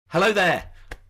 Hello there,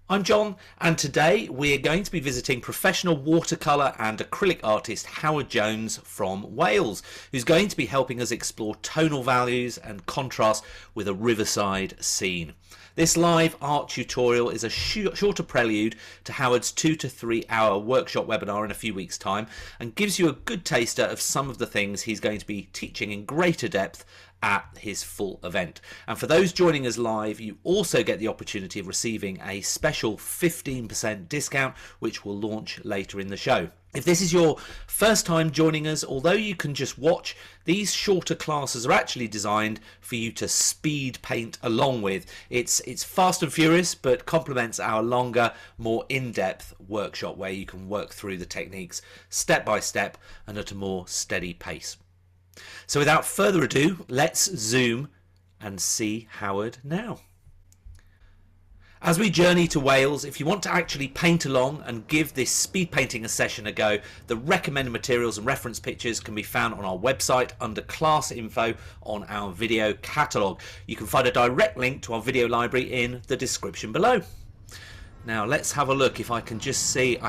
I'm John, and today we're going to be visiting professional watercolour and acrylic artist Howard Jones from Wales, who's going to be helping us explore tonal values and contrast with a riverside scene. This live art tutorial is a shorter prelude to Howard's 2 to 3 hour workshop webinar in a few weeks' time and gives you a good taster of some of the things he's going to be teaching in greater depth at his full event. And for those joining us live, you also get the opportunity of receiving a special 15% discount, which will launch later in the show. If this is your first time joining us, although you can just watch, these shorter classes are actually designed for you to speed paint along with. It's fast and furious, but complements our longer, more in-depth workshop where you can work through the techniques step by step and at a more steady pace. So without further ado, let's zoom and see Howard now. As we journey to Wales, if you want to actually paint along and give this speed painting a session a go, the recommended materials and reference pictures can be found on our website under class info on our video catalogue. You can find a direct link to our video library in the description below. Now let's have a look if I can just see.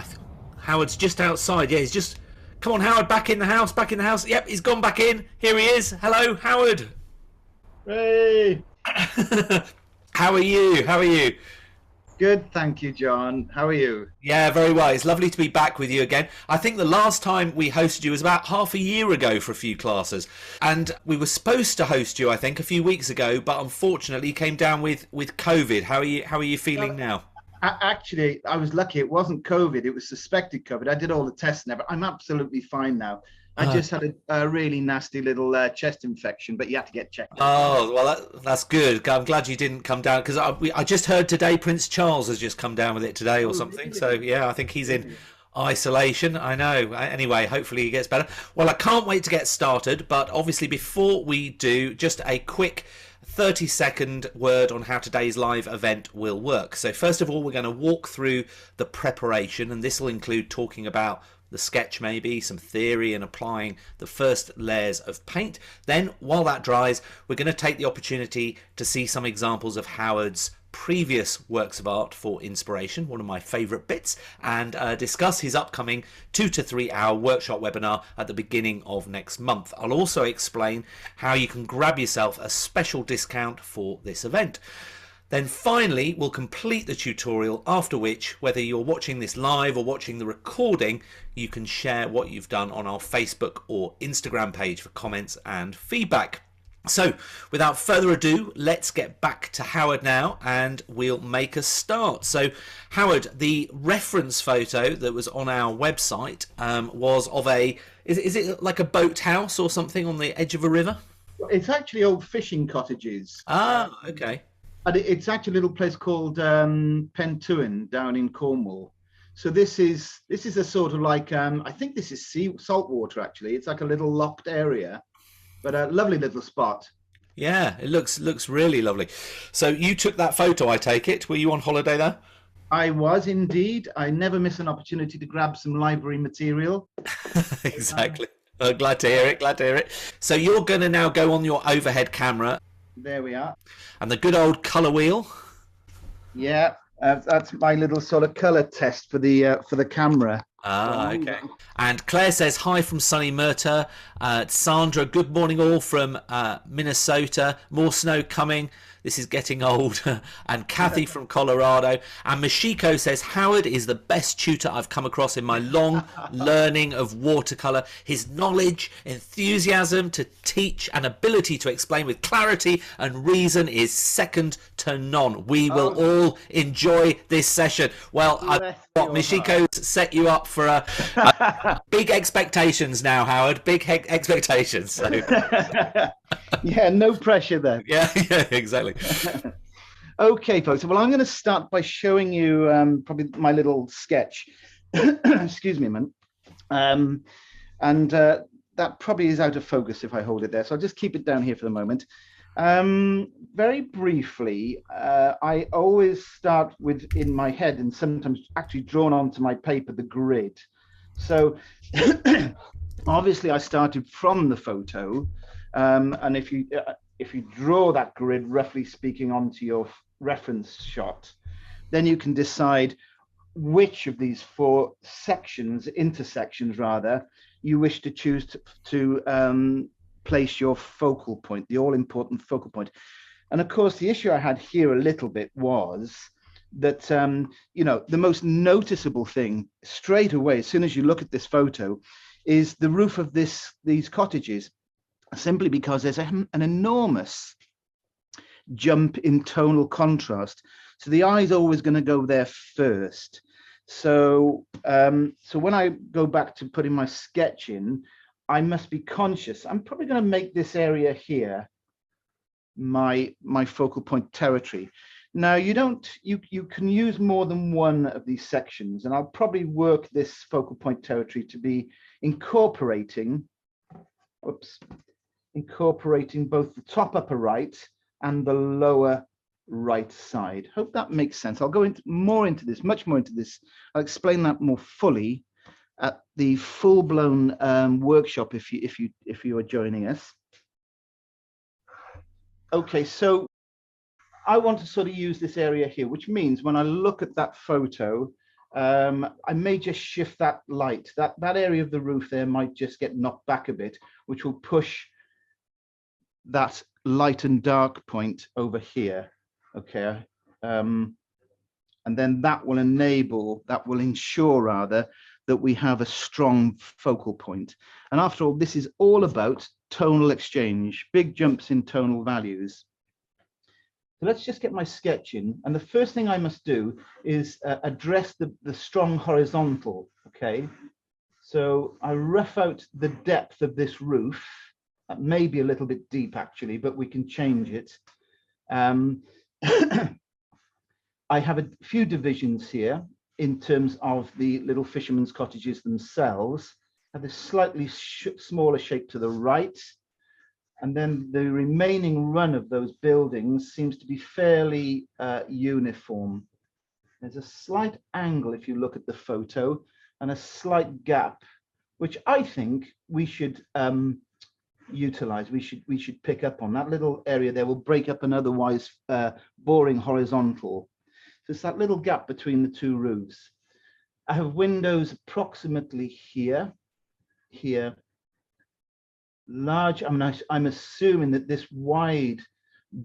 Howard's just outside. Yeah, he's just... Come on, Howard, back in the house, back in the house. Yep, he's gone back in. Here he is. Hello, Howard. Hey. How are you? How are you? Good, thank you, John. How are you? Yeah, very well. It's lovely to be back with you again. I think the last time we hosted you was about half a year ago for a few classes. And we were supposed to host you, I think, a few weeks ago, but unfortunately came down with COVID. How are you feeling now? Actually, I was lucky. It wasn't COVID. It was suspected COVID. I did all the tests now, but I'm absolutely fine now. I just had a really nasty little chest infection, but you had to get checked. Oh, well, that's good. I'm glad you didn't come down, because I just heard today Prince Charles has just come down with it today or something. So, yeah, I think he's in isolation. I know. Anyway, hopefully he gets better. Well, I can't wait to get started, but obviously before we do, just a quick 30-second word on how today's live event will work. So first of all, we're going to walk through the preparation, and this will include talking about the sketch, maybe some theory, and applying the first layers of paint. Then while that dries, we're going to take the opportunity to see some examples of Howard's previous works of art for inspiration, one of my favorite bits, and discuss his upcoming 2 to 3 hour workshop webinar at the beginning of next month. I'll also explain how you can grab yourself a special discount for this event. Then finally, we'll complete the tutorial, after which, whether you're watching this live or watching the recording, you can share what you've done on our Facebook or Instagram page for comments and feedback. So without further ado, let's get back to Howard now and we'll make a start. So Howard, the reference photo that was on our website was of is it like a boat house or something on the edge of a river? It's actually old fishing cottages. Ah, okay. And it's actually a little place called Pentuin down in Cornwall. So this is a sort of like, I think this is salt water actually. It's like a little locked area. But a lovely little spot. Yeah, it looks really lovely. So you took that photo, I take it. Were you on holiday there? I was indeed. I never miss an opportunity to grab some library material. Exactly. Glad to hear it. Glad to hear it. So you're going to now go on your overhead camera. There we are. And the good old colour wheel. Yeah, that's my little sort of colour test for the camera. Ah, okay. And Claire says, hi from sunny Merthyr. Sandra, good morning all from Minnesota. More snow coming. This is getting old. And Kathy from Colorado. And Mashiko says, Howard is the best tutor I've come across in my long learning of watercolour. His knowledge, enthusiasm to teach, and ability to explain with clarity and reason is second to none. We will all enjoy this session. Well, Mashiko set you up for big expectations now, Howard. Big expectations. So. Yeah, no pressure there. Yeah, exactly. Okay, folks. Well, I'm going to start by showing you probably my little sketch. Excuse me a minute. And that probably is out of focus if I hold it there. So I'll just keep it down here for the moment. Very briefly, I always start with in my head and sometimes actually drawn onto my paper, the grid. So obviously I started from the photo, and if you draw that grid, roughly speaking, onto your reference shot, then you can decide which of these four intersections rather, you wish to choose to place your focal point, the all-important focal point. And of course, the issue I had here a little bit was that, the most noticeable thing straight away, as soon as you look at this photo, is the roof of these cottages, simply because there's an enormous jump in tonal contrast. So the eye's always going to go there first. So, so when I go back to putting my sketch in, I must be conscious. I'm probably going to make this area here my focal point territory. Now you can use more than one of these sections, and I'll probably work this focal point territory to be incorporating both the top upper right and the lower right side. Hope that makes sense. I'll go into much more into this. I'll explain that more fully at the full-blown workshop if you are joining us. Okay, so I want to sort of use this area here, which means when I look at that photo, I may just shift that light. That area of the roof there might just get knocked back a bit, which will push that light and dark point over here. Okay, and then that will ensure rather that we have a strong focal point. And after all, this is all about tonal exchange, big jumps in tonal values. So let's just get my sketch in. And the first thing I must do is address the strong horizontal, okay? So I rough out the depth of this roof. That may be a little bit deep actually, but we can change it. I have a few divisions here in terms of the little fishermen's cottages themselves. Have this slightly smaller shape to the right, and then the remaining run of those buildings seems to be fairly uniform. There's a slight angle if you look at the photo, and a slight gap, which I think we should utilize. We should pick up on. That little area there will break up an otherwise boring horizontal. So it's that little gap between the two roofs. I have windows approximately here, large. I mean, I'm assuming that this wide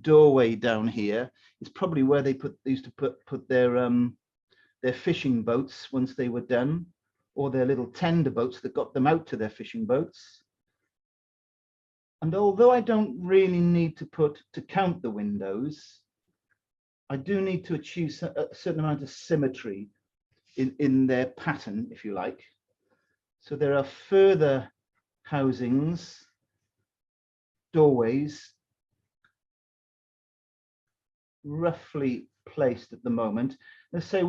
doorway down here is probably where they used to put their fishing boats once they were done, or their little tender boats that got them out to their fishing boats. And although I don't really need to count the windows, I do need to achieve a certain amount of symmetry in their pattern, if you like. So there are further housings, doorways, roughly placed at the moment. Let's say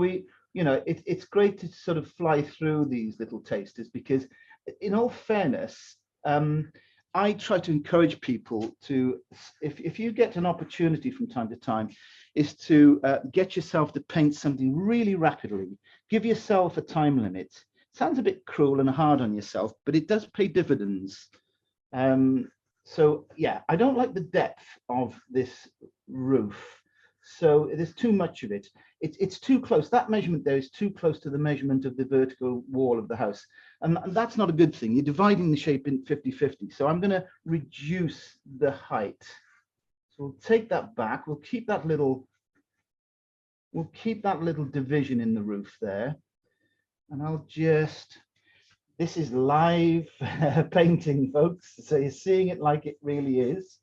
it's great to sort of fly through these little tasters, because in all fairness, I try to encourage people to, if you get an opportunity from time to time, is to get yourself to paint something really rapidly. Give yourself a time limit. Sounds a bit cruel and hard on yourself, but it does pay dividends. So yeah, I don't like the depth of this roof. So there's too much of it. It's too close. That measurement there is too close to the measurement of the vertical wall of the house. And that's not a good thing. You're dividing the shape in 50-50. So I'm going to reduce the height. So we'll take that back. We'll keep that little division in the roof there. And I'll just, this is live painting, folks. So you're seeing it like it really is.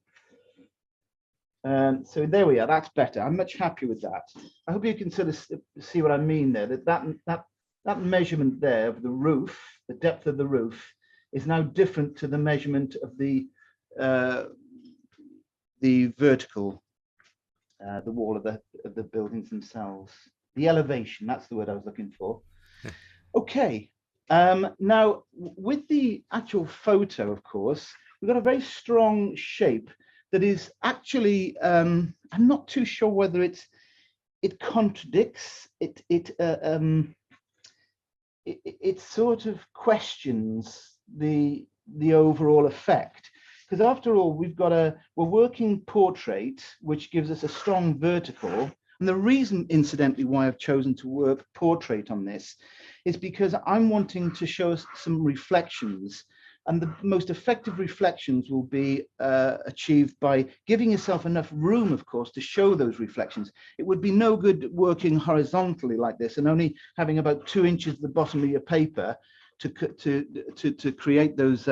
So there we are. That's better. I'm much happier with that. I hope you can sort of see what I mean there. That measurement there of the roof, the depth of the roof, is now different to the measurement of the vertical, the wall of the buildings themselves. The elevation. That's the word I was looking for. Okay. Now with the actual photo, of course, we've got a very strong shape that is actually, I'm not too sure whether it contradicts, it sort of questions the overall effect, because after all, we're working portrait, which gives us a strong vertical. And the reason, incidentally, why I've chosen to work portrait on this is because I'm wanting to show us some reflections. And the most effective reflections will be achieved by giving yourself enough room, of course, to show those reflections. It would be no good working horizontally like this and only having about 2 inches at the bottom of your paper to create those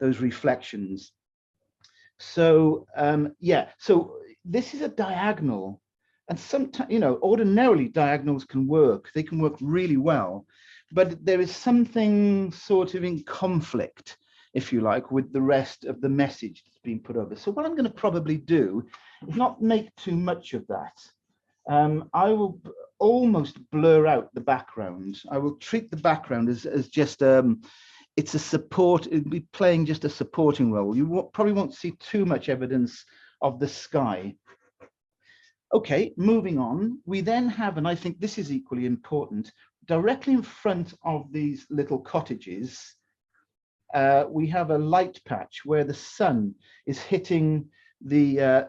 reflections. So yeah, so this is a diagonal, and sometimes, you know, ordinarily diagonals can work. They can work really well, but there is something sort of in conflict, if you like, with the rest of the message that's being put over. So what I'm going to probably do is not make too much of that. I will almost blur out the background. I will treat the background as just it's a support. It'll be playing just a supporting role. You probably won't see too much evidence of the sky. Okay, moving on. We then have, and I think this is equally important, directly in front of these little cottages, we have a light patch where the sun is hitting the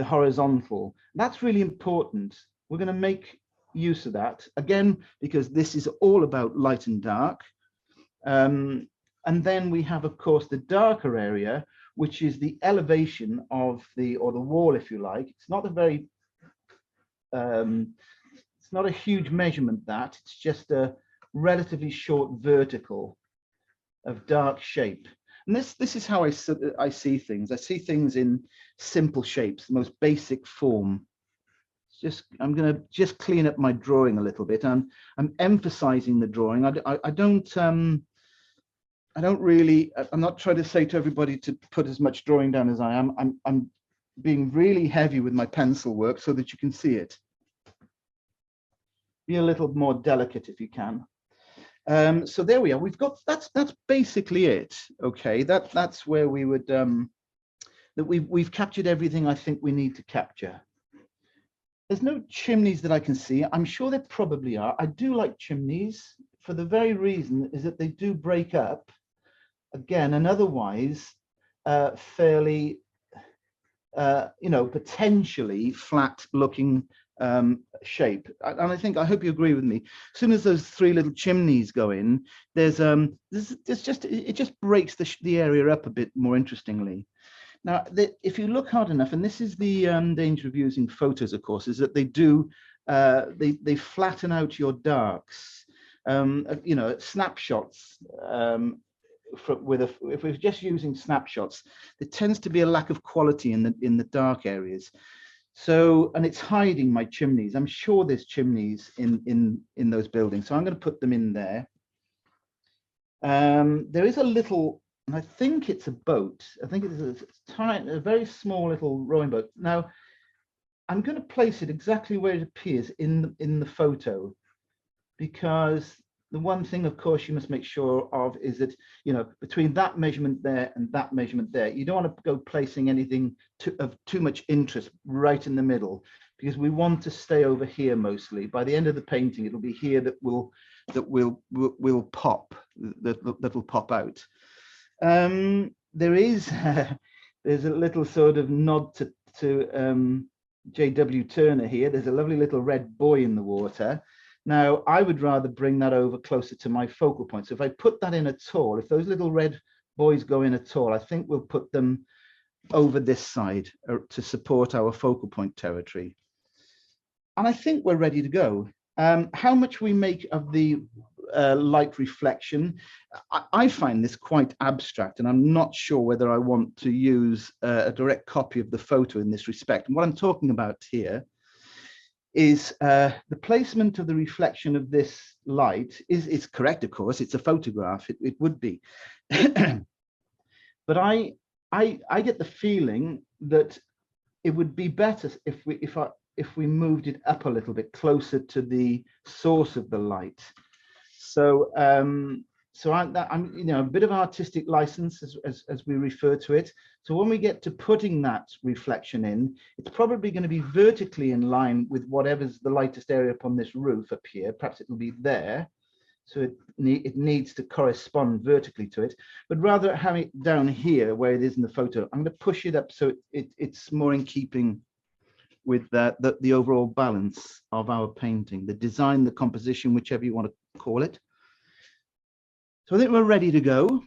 horizontal. That's really important. We're going to make use of that again because this is all about light and dark. And then we have, of course, the darker area, which is the elevation of the wall, if you like. It's not a very it's not a huge measurement, that it's just a relatively short vertical of dark shape. And this is how I see things. I see things in simple shapes, the most basic form. I'm going to just clean up my drawing a little bit, and I'm emphasizing the drawing. I'm not trying to say to everybody to put as much drawing down as I am. I'm being really heavy with my pencil work so that you can see it. Be a little more delicate if you can. So there we are. We've got that's basically it. Okay, that's where we would that we've captured everything I think we need to capture. There's no chimneys that I can see. I'm sure there probably are. I do like chimneys for the very reason is that they do break up again and otherwise fairly you know, potentially flat looking shape. And I hope you agree with me. As soon as those 3 little chimneys go in, it just breaks the area up a bit more interestingly. Now, if you look hard enough, and this is the danger of using photos, of course, is that they do they flatten out your darks. You know, snapshots. If we're just using snapshots, there tends to be a lack of quality in the dark areas. So, and it's hiding my chimneys. I'm sure there's chimneys in those buildings, so I'm going to put them in there. There is a little, and I think it's a boat. I think it's a very small little rowing boat. Now, I'm going to place it exactly where it appears in the photo, because the one thing, of course, you must make sure of is that, you know, between that measurement there and that measurement there, you don't want to go placing anything of too much interest right in the middle, because we want to stay over here mostly. By the end of the painting, it'll be here that will pop, that will pop out. There's a little sort of nod to J.W. Turner here. There's a lovely little red buoy in the water. Now, I would rather bring that over closer to my focal point. So if I put that in at all, if those little red buoys go in at all, I think we'll put them over this side to support our focal point territory. And I think we're ready to go. How much we make of the light reflection, I find this quite abstract, and I'm not sure whether I want to use a direct copy of the photo in this respect. And what I'm talking about here is the placement of the reflection of this light is correct, of course. It's a photograph. It would be, but I get the feeling that it would be better if we moved it up a little bit closer to the source of the light. So so I'm you know, a bit of artistic license as we refer to it. So when we get to putting that reflection in, it's probably going to be vertically in line with whatever's the lightest area upon this roof up here. Perhaps it will be there. So it needs to correspond vertically to it, but rather having it down here where it is in the photo, I'm going to push it up so it's more in keeping with the overall balance of our painting, the design, the composition, whichever you want to call it. So I think we're ready to go.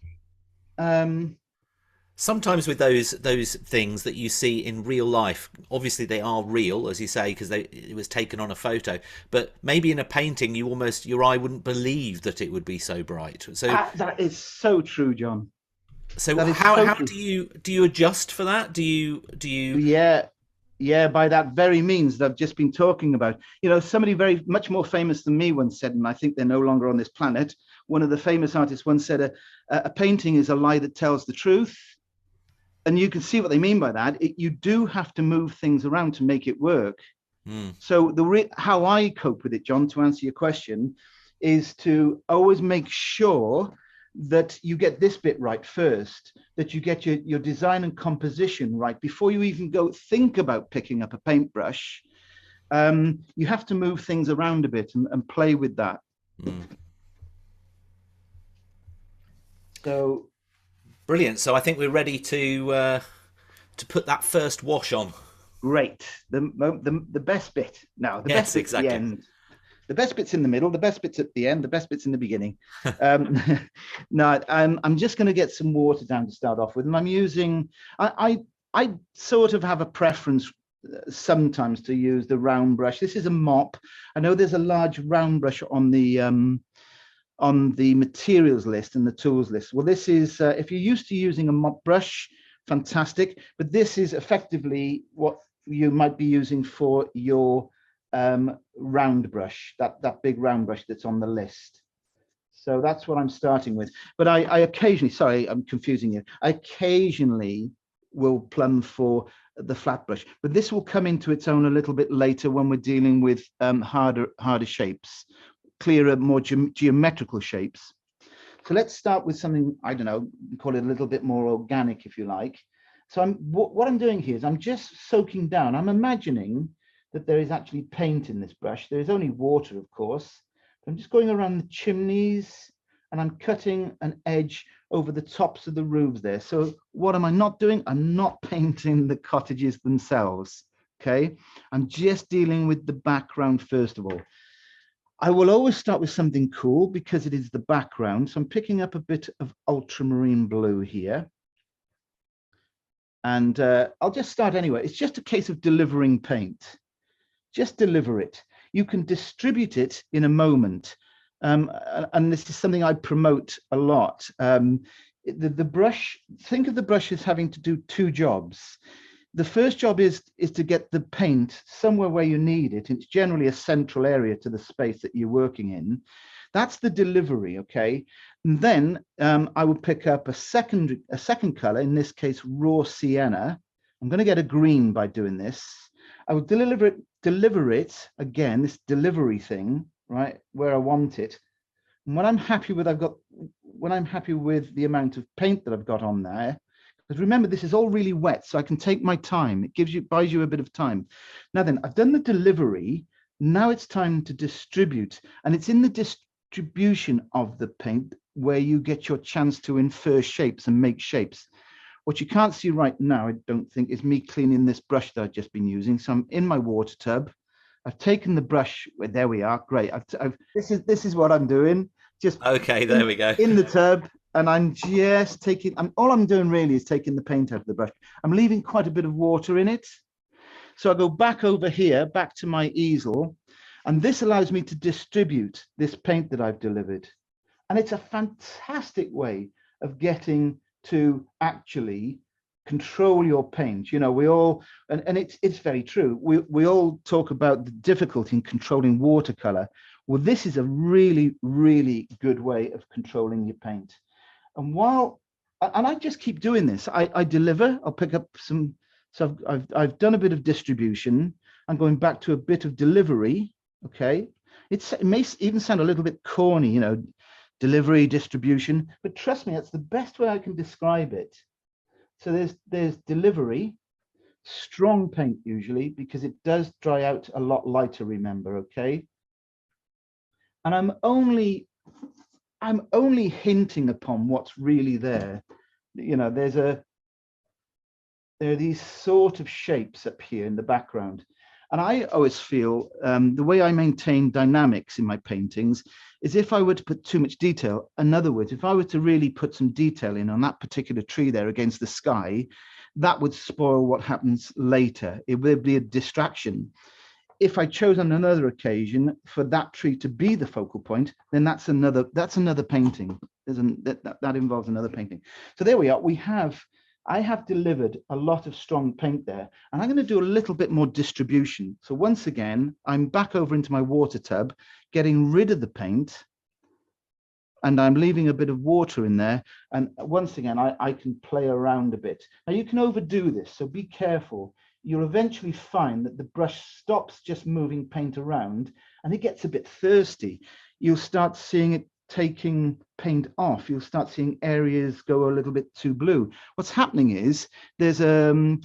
Sometimes with those things that you see in real life, obviously they are real, as you say, because it was taken on a photo. But maybe in a painting, your eye wouldn't believe that it would be so bright. So that is so true, John. So how do you adjust for that? Do you? Yeah, by that very means that I've just been talking about. You know, somebody very much more famous than me once said, and I think they're no longer on this planet. One of the famous artists once said, a painting is a lie that tells the truth. And you can see what they mean by that. You do have to move things around to make it work. So how I cope with it, John, to answer your question, is to always make sure that you get this bit right first, that you get your design and composition right before you even go think about picking up a paintbrush. You have to move things around a bit and play with that. So brilliant. So I think we're ready to put that first wash on. Great. The best bit. Now, the best bit's exactly. The end. The best bit's in the middle, the best bit's at the end, the best bit's in the beginning. No, I'm just going to get some water down to start off with. And I'm using, I sort of have a preference sometimes to use the round brush. This is a mop. I know there's a large round brush on the materials list and the tools list. Well, this is, if you're used to using a mop brush, fantastic. But this is effectively what you might be using for your round brush, that big round brush that's on the list. So that's what I'm starting with. But I occasionally, sorry, I'm confusing you. I occasionally will plumb for the flat brush, but this will come into its own a little bit later when we're dealing with harder shapes, clearer, more geometrical shapes. So let's start with something, I don't know, call it a little bit more organic, if you like. So what I'm doing here is I'm just soaking down. I'm imagining that there is actually paint in this brush. There is only water, of course. I'm just going around the chimneys and I'm cutting an edge over the tops of the roofs there. So what am I not doing? I'm not painting the cottages themselves, okay? I'm just dealing with the background first of all. I will always start with something cool because it is the background. So I'm picking up a bit of ultramarine blue here. And I'll just start anyway. It's just a case of delivering paint. Just deliver it. You can distribute it in a moment. And this is something I promote a lot. The brush, think of the brush as having to do two jobs. The first job is to get the paint somewhere where you need it. It's generally a central area to the space that you're working in. That's the delivery, okay? And then I will pick up a second color, in this case, raw sienna. I'm going to get a green by doing this. I will deliver it again, this delivery thing, right, where I want it. And when I'm happy with the amount of paint that I've got on there, because remember, this is all really wet, so I can take my time. It buys you a bit of time. Now then, I've done the delivery. Now it's time to distribute, and it's in the distribution of the paint where you get your chance to infer shapes and make shapes. What you can't see right now, I don't think, is me cleaning this brush that I've just been using. So I'm in my water tub. I've taken the brush. Well, there we are. Great. This is what I'm doing. Just okay. There we go. In the tub, and I'm just taking. All I'm doing really is taking the paint out of the brush. I'm leaving quite a bit of water in it. So I go back over here, back to my easel, and this allows me to distribute this paint that I've delivered. And it's a fantastic way of getting to actually control your paint. You know, we all, and it's very true. We all talk about the difficulty in controlling watercolor. Well, this is a really, really good way of controlling your paint. And I just keep doing this. I deliver, I'll pick up some, so I've done a bit of distribution. I'm going back to a bit of delivery, okay? It may even sound a little bit corny, you know, delivery, distribution, but trust me, that's the best way I can describe it. So there's delivery, strong paint usually, because it does dry out a lot lighter, remember, okay? And I'm only hinting upon what's really there. You know, there are these sort of shapes up here in the background. And I always feel the way I maintain dynamics in my paintings is if I were to put too much detail, in other words, if I were to really put some detail in on that particular tree there against the sky, that would spoil what happens later. It would be a distraction. If I chose on another occasion for that tree to be the focal point, then that's another painting. That involves another painting. So there we are. I have delivered a lot of strong paint there, and I'm going to do a little bit more distribution. So once again, I'm back over into my water tub, getting rid of the paint, and I'm leaving a bit of water in there. And once again, I can play around a bit. Now you can overdo this, so be careful. You'll eventually find that the brush stops just moving paint around and it gets a bit thirsty. You'll start seeing it taking paint off. You'll start seeing areas go a little bit too blue. What's happening is there's a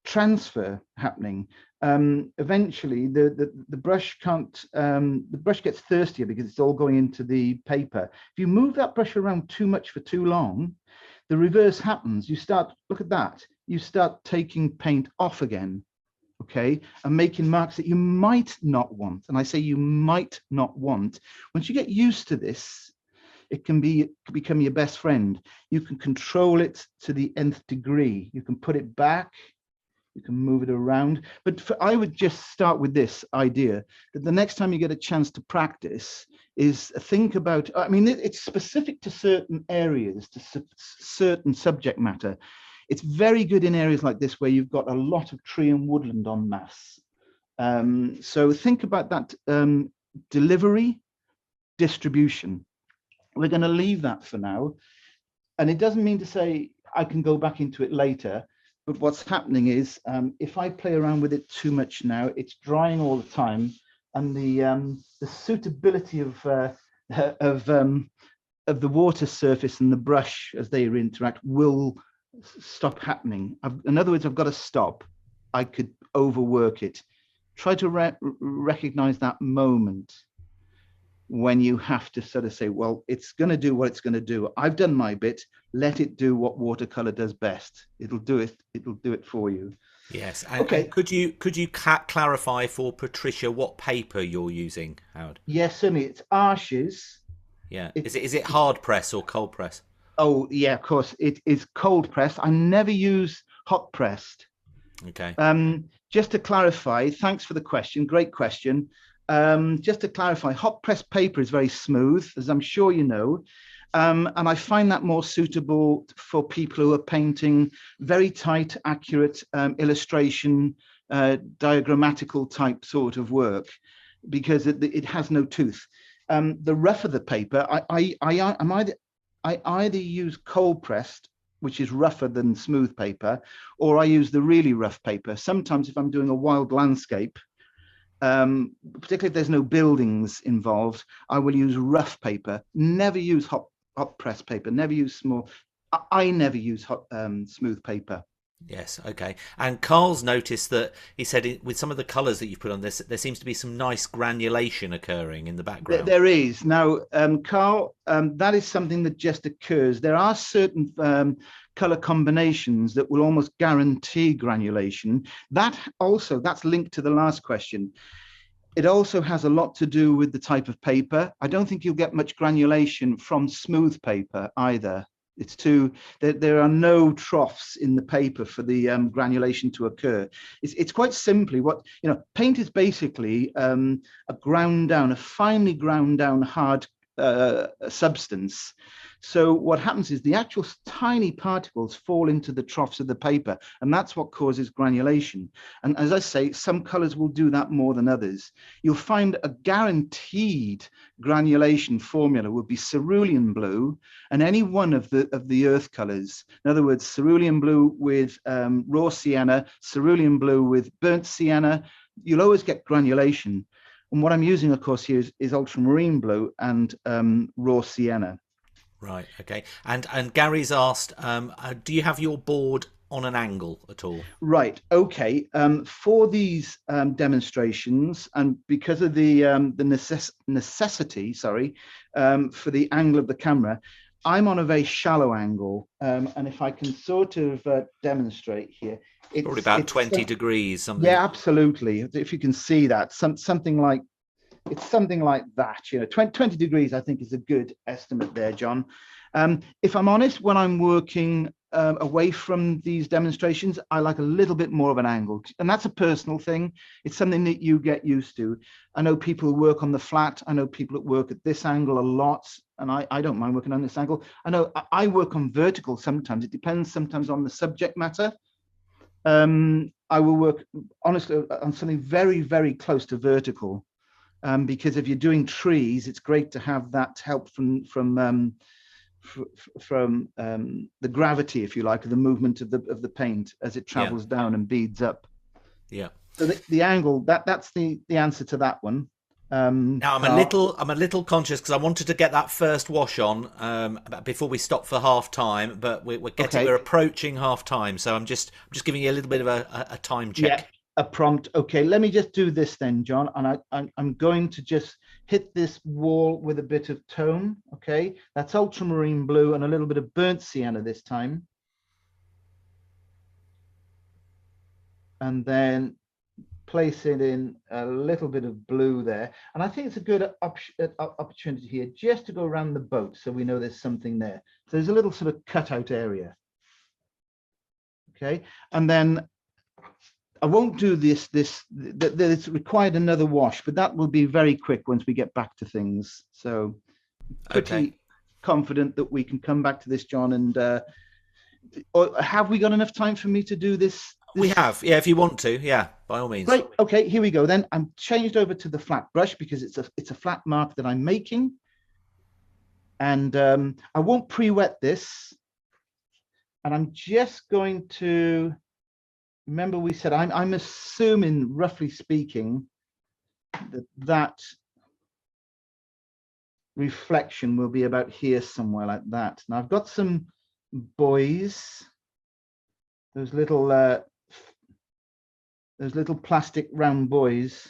transfer happening. Eventually the brush can't, the brush gets thirstier because it's all going into the paper. If you move that brush around too much for too long, the reverse happens. You start, look at that, you start taking paint off again, okay, and making marks that you might not want. And I say you might not want. Once you get used to this, it can become your best friend. You can control it to the nth degree. You can put it back, you can move it around. But I would just start with this idea that the next time you get a chance to practice is think about, I mean, it's specific to certain areas, to certain subject matter. It's very good in areas like this where you've got a lot of tree and woodland en masse. So think about that delivery, distribution. We're going to leave that for now. And it doesn't mean to say I can go back into it later. But what's happening is if I play around with it too much now, it's drying all the time. And the suitability of the water surface and the brush as they interact will stop happening. In other words, I've got to stop. I could overwork it. Try to recognize that moment when you have to sort of say, well, it's going to do what it's going to do. I've done my bit. Let it do what watercolor does best. It'll do it. It'll do it for you. Yes. And, okay. And could you clarify for Patricia what paper you're using, Howard? Yes, certainly. It's Arches. Yeah. Is it hard press or cold press? Oh, yeah, of course. It is cold pressed. I never use hot pressed. Okay. Just to clarify, thanks for the question. Great question. Just to clarify, hot press paper is very smooth, as I'm sure you know. And I find that more suitable for people who are painting very tight, accurate illustration, diagrammatical type sort of work, because it has no tooth. The rougher the paper, I either use cold pressed, which is rougher than smooth paper, or I use the really rough paper. Sometimes if I'm doing a wild landscape, particularly if there's no buildings involved, I will use rough paper. Never use hot press paper. Never use small. I never use smooth paper. Yes. Okay. And Carl's noticed that he said with some of the colours that you've put on this, there seems to be some nice granulation occurring in the background. There is. Now, Carl, that is something that just occurs. There are certain colour combinations that will almost guarantee granulation. That's linked to the last question. It also has a lot to do with the type of paper. I don't think you'll get much granulation from smooth paper either. It's there are no troughs in the paper for the granulation to occur. It's quite simply paint is basically a finely ground down hard substance. So what happens is the actual tiny particles fall into the troughs of the paper, and that's what causes granulation. And as I say, some colors will do that more than others. You'll find a guaranteed granulation formula would be cerulean blue and any one of the earth colors. In other words, cerulean blue with raw sienna, cerulean blue with burnt sienna. You'll always get granulation. And what I'm using, of course, here is ultramarine blue and raw sienna. Right. Okay. And Gary's asked, do you have your board on an angle at all? Right. Okay. For these demonstrations, and because of the necessity, for the angle of the camera, I'm on a very shallow angle. And if I can sort of demonstrate here, Probably about it's 20 degrees, something. yeah, absolutely. If you can see that, something like it's something like that. 20 degrees, I think, is a good estimate there, John. If I'm honest, when I'm working away from these demonstrations, I like a little bit more of an angle, and that's a personal thing. It's something that you get used to. I know people who work on the flat. I know people that work at this angle a lot, and I don't mind working on this angle. I know I work on vertical sometimes. It depends sometimes on the subject matter. I will work honestly on something very, very close to vertical. Because if you're doing trees, it's great to have that help from the gravity, if you like, of the movement of the paint as it travels down and beads up. Yeah. So the angle, that's the answer to that one. Now I'm a little conscious because I wanted to get that first wash on before we stop for half time, but we're approaching half time, so I'm just giving you a little bit of a time check. Yeah. A prompt. Okay, let me just do this then, John, and I'm going to just hit this wall with a bit of tone. Okay, that's ultramarine blue and a little bit of burnt sienna this time, and then place it in a little bit of blue there. And I think it's a good opportunity here just to go around the boat so we know there's something there. So there's a little sort of cutout area. Okay, and then I won't do this. It's required another wash, but that will be very quick once we get back to things. So pretty confident that we can come back to this, John. And have we got enough time for me to do this? We have, yeah. If you want to, yeah, by all means. Great. Okay, here we go. Then I'm changed over to the flat brush because it's a flat mark that I'm making, and I won't pre-wet this. And I'm just going to. Remember, we said I'm assuming, roughly speaking, that reflection will be about here somewhere like that. Now I've got some buoys, those little plastic round buoys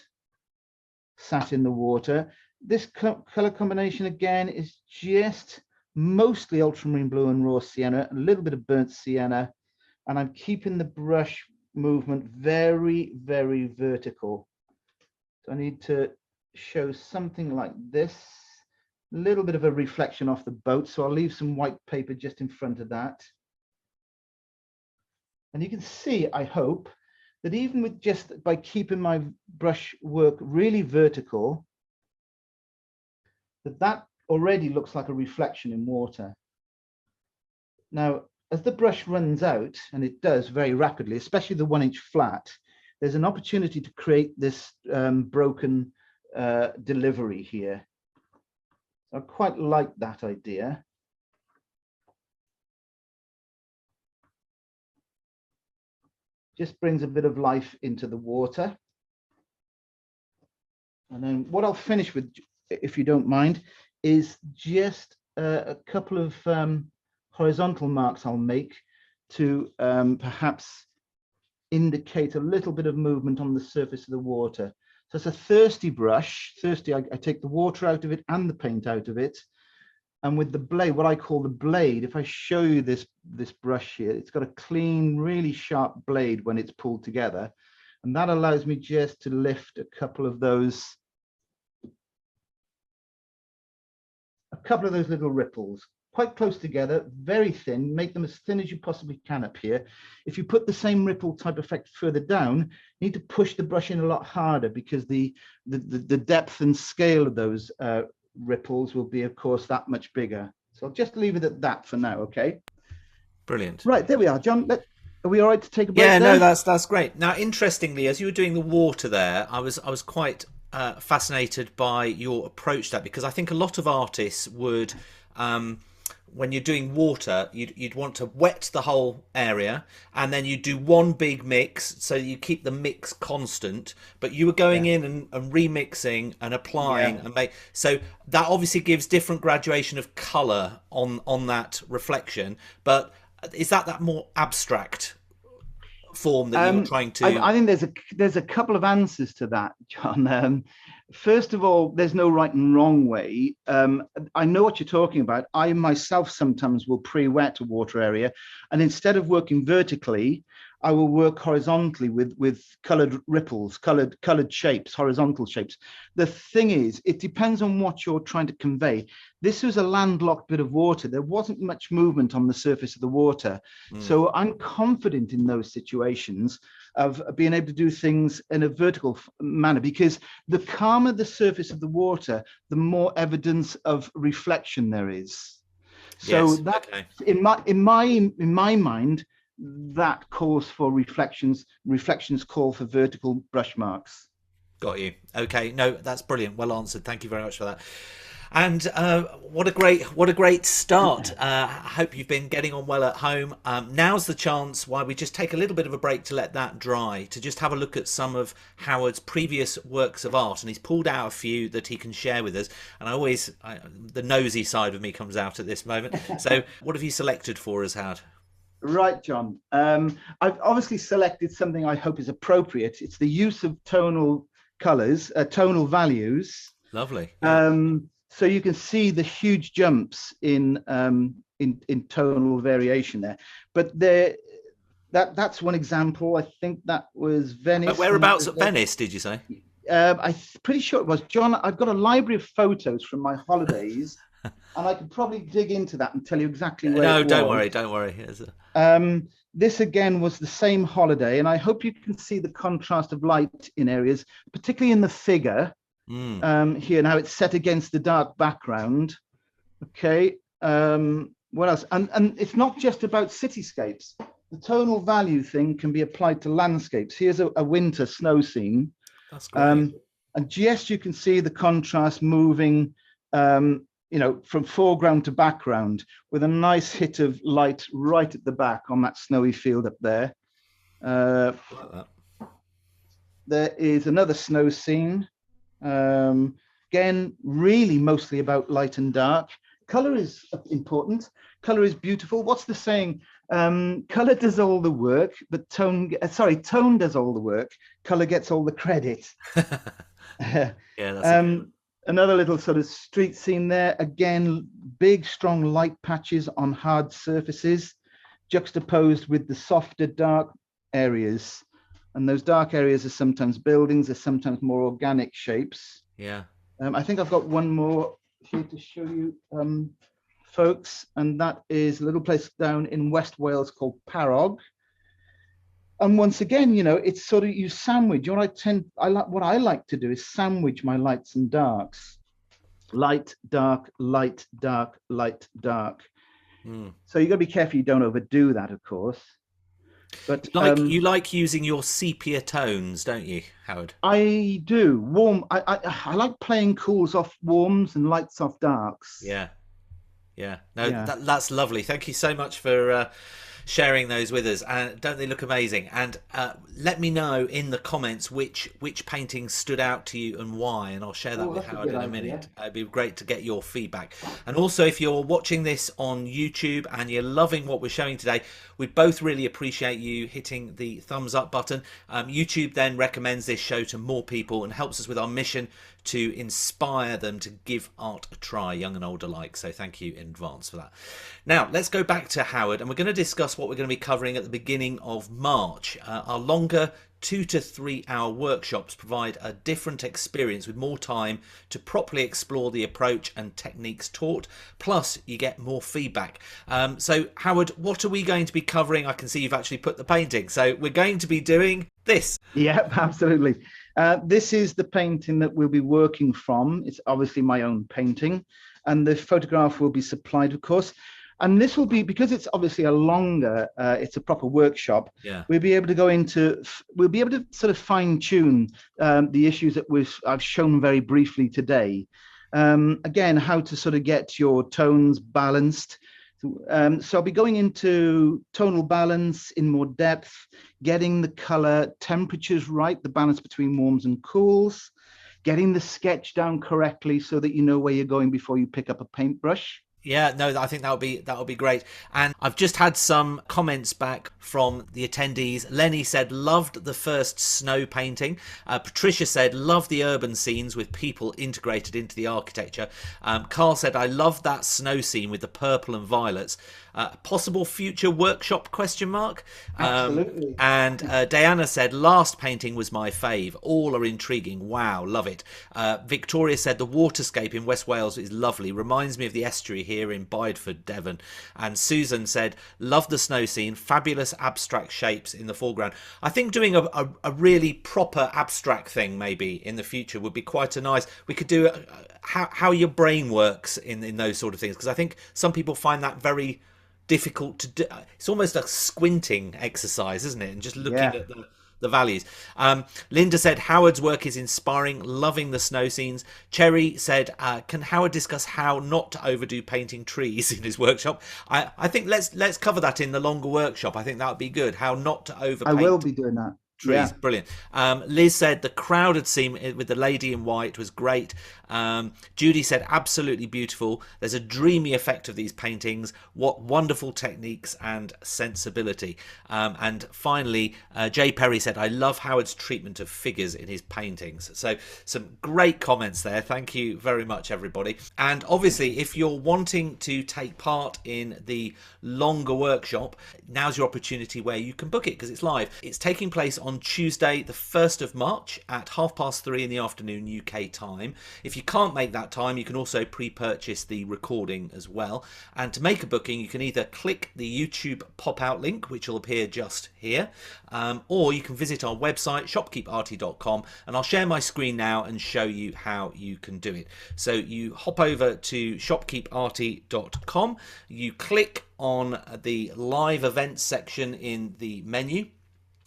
sat in the water. This color combination again is just mostly ultramarine blue and raw sienna, a little bit of burnt sienna, and I'm keeping the brush movement very, very vertical. So I need to show something like this, a little bit of a reflection off the boat. So I'll leave some white paper just in front of that. And you can see, I hope, that even with just by keeping my brush work really vertical, that already looks like a reflection in water. Now, as the brush runs out, and it does very rapidly, especially the 1-inch flat, there's an opportunity to create this broken delivery here. I quite like that idea. Just brings a bit of life into the water. And then what I'll finish with, if you don't mind, is just a couple of horizontal marks I'll make to perhaps indicate a little bit of movement on the surface of the water. So it's a thirsty brush. Thirsty, I take the water out of it and the paint out of it. And with the blade, what I call the blade, if I show you this brush here, it's got a clean, really sharp blade when it's pulled together. And that allows me just to lift a couple of those little ripples, quite close together, very thin, make them as thin as you possibly can up here. If you put the same ripple type effect further down, you need to push the brush in a lot harder because the depth and scale of those ripples will be, of course, that much bigger. So I'll just leave it at that for now, okay? Brilliant. Right, there we are, John. Are we all right to take a break? Yeah, there? no, that's great. Now, interestingly, as you were doing the water there, I was quite fascinated by your approach to that, because I think a lot of artists would, when you're doing water, you'd want to wet the whole area, and then you do one big mix, so you keep the mix constant. But you were going in and remixing and applying and so that obviously gives different graduation of color on that reflection. But is that more abstract form that you were trying to? I think there's a couple of answers to that, John. First of all, there's no right and wrong way. I know what you're talking about. I myself sometimes will pre-wet a water area, and instead of working vertically, I will work horizontally with colored ripples, colored shapes, horizontal shapes. The thing is, it depends on what you're trying to convey. This was a landlocked bit of water. There wasn't much movement on the surface of the water. So I'm confident in those situations of being able to do things in a vertical manner, because the calmer the surface of the water, the more evidence of reflection there is. So Yes, that, okay. in my mind, that calls for reflections. Reflections call for vertical brush marks. Got you. Okay, no, that's brilliant. Well answered. Thank you very much for that. And what a great start. I hope you've been getting on well at home. Now's the chance why we just take a little bit of a break to let that dry, to just have a look at some of Howard's previous works of art, and he's pulled out a few that he can share with us. And the nosy side of me comes out at this moment. So what have you selected for us, Howard? Right, John. I've obviously selected something I hope is appropriate. It's the use of tonal colors, tonal values. Lovely. Yeah. So you can see the huge jumps in tonal variation there. But that's one example. I think that was Venice. Whereabouts at Venice, did you say? I'm pretty sure it was. John, I've got a library of photos from my holidays, and I could probably dig into that and tell you exactly where it was. No, don't worry. This again was the same holiday, and I hope you can see the contrast of light in areas, particularly in the figure. Here now it's set against the dark background. Okay, what else? And it's not just about cityscapes. The tonal value thing can be applied to landscapes. Here's a winter snow scene. That's great. And yes, you can see the contrast moving, from foreground to background, with a nice hit of light right at the back on that snowy field up there. Like that. There is another snow scene. Again, really mostly about light and dark. Color is important. Color is beautiful. What's the saying? Color does all the work, but tone does all the work. Color gets all the credit. Yeah, that's another little sort of street scene there. Again, big, strong light patches on hard surfaces, juxtaposed with the softer, dark areas. And those dark areas are sometimes buildings, are sometimes more organic shapes. Yeah. I think I've got one more here to show you, folks, and that is a little place down in West Wales called Parog. And once again, it's sort of you sandwich. What I like to do is sandwich my lights and darks. Light, dark, light, dark, light, dark. So you got to be careful you don't overdo that, of course. But you like using your sepia tones, don't you, Howard? I do. Warm. I like playing cools off warms and lights off darks. Yeah. No, yeah. That's lovely. Thank you so much for sharing those with us, and don't they look amazing? And let me know in the comments which paintings stood out to you and why, and I'll share that with Howard in a minute. It'd be great to get your feedback. And also, if you're watching this on YouTube and you're loving what we're showing today, we'd both really appreciate you hitting the thumbs up button. YouTube then recommends this show to more people and helps us with our mission to inspire them to give art a try, young and old alike. So thank you in advance for that. Now let's go back to Howard, and we're going to discuss what we're going to be covering at the beginning of March. Our longer 2 to 3 hour workshops provide a different experience with more time to properly explore the approach and techniques taught, plus you get more feedback. So Howard, what are we going to be covering? I can see you've actually put the painting, so we're going to be doing this. Yep, absolutely. This is the painting that we'll be working from. It's obviously my own painting, and the photograph will be supplied, of course. And this will be, because it's obviously a longer, it's a proper workshop. Yeah. We'll be able to sort of fine tune the issues that I've shown very briefly today. Again, how to sort of get your tones balanced. So I'll be going into tonal balance in more depth, getting the color temperatures right, the balance between warms and cools, getting the sketch down correctly so that you know where you're going before you pick up a paintbrush. Yeah, no, I think that would be great. And I've just had some comments back from the attendees. Lenny said loved the first snow painting. Patricia said loved the urban scenes with people integrated into the architecture. Carl said I love that snow scene with the purple and violets. Possible future workshop question mark. Absolutely. And Diana said last painting was my fave. All are intriguing. Wow, love it. Victoria said the waterscape in West Wales is lovely. Reminds me of the estuary here in Bideford, Devon. And Susan said love the snow scene. Fabulous abstract shapes in the foreground. I think doing a really proper abstract thing maybe in the future would be quite a nice. We could do how your brain works in those sort of things, because I think some people find that very difficult to do. It's almost a squinting exercise, isn't it? And just looking at the values. Linda said Howard's work is inspiring, loving the snow scenes. Cherry said can Howard discuss how not to overdo painting trees in his workshop? I think let's cover that in the longer workshop. I think that would be good, how not to overpaint. I will be doing that. Trees. Yeah. Brilliant. Liz said the crowded scene with the lady in white was great. Judy said absolutely beautiful. There's a dreamy effect of these paintings. What wonderful techniques and sensibility. And finally, Jay Perry said I love Howard's treatment of figures in his paintings. So some great comments there. Thank you very much, everybody. And obviously, if you're wanting to take part in the longer workshop, now's your opportunity where you can book it because it's live. It's taking place on Tuesday the 1st of March at 3:30 in the afternoon UK time. If you can't make that time, you can also pre-purchase the recording as well. And to make a booking, you can either click the YouTube pop-out link, which will appear just here, or you can visit our website shopkeeparty.com, and I'll share my screen now and show you how you can do it. So you hop over to shopkeeparty.com, you click on the live events section in the menu.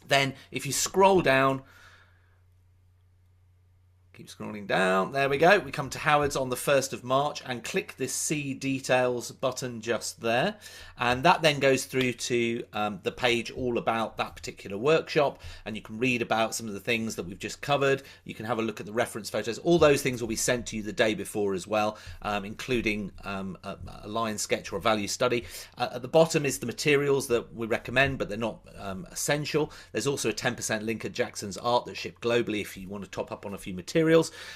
Then if you scroll down, keep scrolling down, there we go, we come to Howard's on the 1st of March and click this see details button just there, and that then goes through to the page all about that particular workshop, and you can read about some of the things that we've just covered. You can have a look at the reference photos. All those things will be sent to you the day before as well, including a line sketch or a value study. At the bottom is the materials that we recommend, but they're not essential. There's also a 10% link at Jackson's Art that ship globally if you want to top up on a few materials.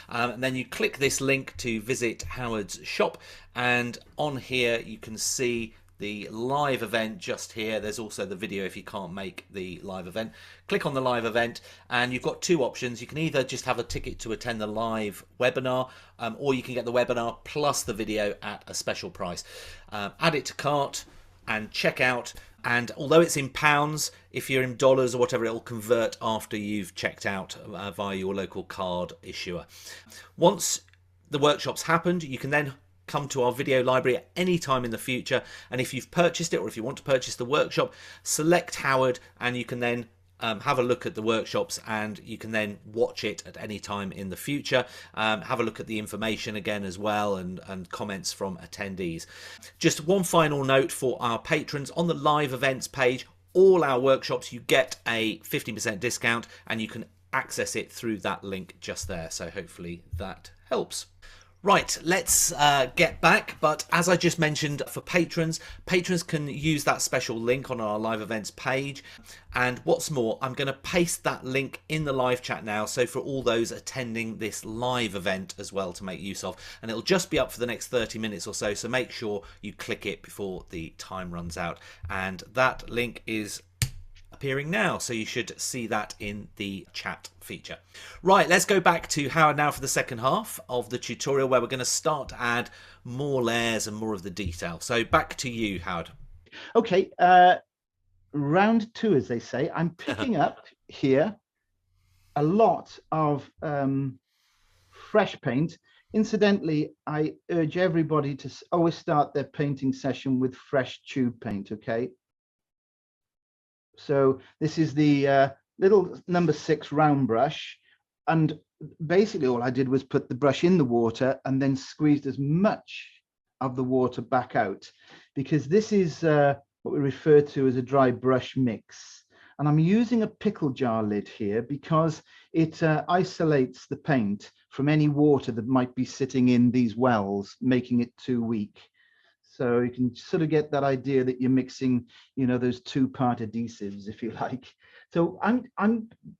And then you click this link to visit Howard's shop, and on here you can see the live event just here. There's also the video if you can't make the live event. Click on the live event and you've got two options. You can either just have a ticket to attend the live webinar, or you can get the webinar plus the video at a special price. Add it to cart and check out. And although it's in pounds, if you're in dollars or whatever, it'll convert after you've checked out via your local card issuer. Once the workshop's happened, you can then come to our video library at any time in the future. And if you've purchased it, or if you want to purchase the workshop, select Howard and you can then have a look at the workshops, and you can then watch it at any time in the future. Have a look at the information again as well, and comments from attendees. Just one final note for our patrons: on the live events page, all our workshops, you get a 15% discount and you can access it through that link just there. So hopefully that helps. Right, let's get back. But as I just mentioned, for patrons can use that special link on our live events page. And what's more, I'm going to paste that link in the live chat now, so for all those attending this live event as well to make use of. And it'll just be up for the next 30 minutes or so, so make sure you click it before the time runs out. And that link is appearing now, so you should see that in the chat feature. Right, let's go back to Howard now for the second half of the tutorial, where we're going to start to add more layers and more of the detail. So back to you, Howard. Okay, round two, as they say. I'm picking up here a lot of fresh paint. Incidentally, I urge everybody to always start their painting session with fresh tube paint, okay? So this is the little number 6 round brush, and basically all I did was put the brush in the water and then squeezed as much of the water back out, because this is what we refer to as a dry brush mix. And I'm using a pickle jar lid here because it isolates the paint from any water that might be sitting in these wells, making it too weak. So you can sort of get that idea that you're mixing, you know, those two-part adhesives, if you like. So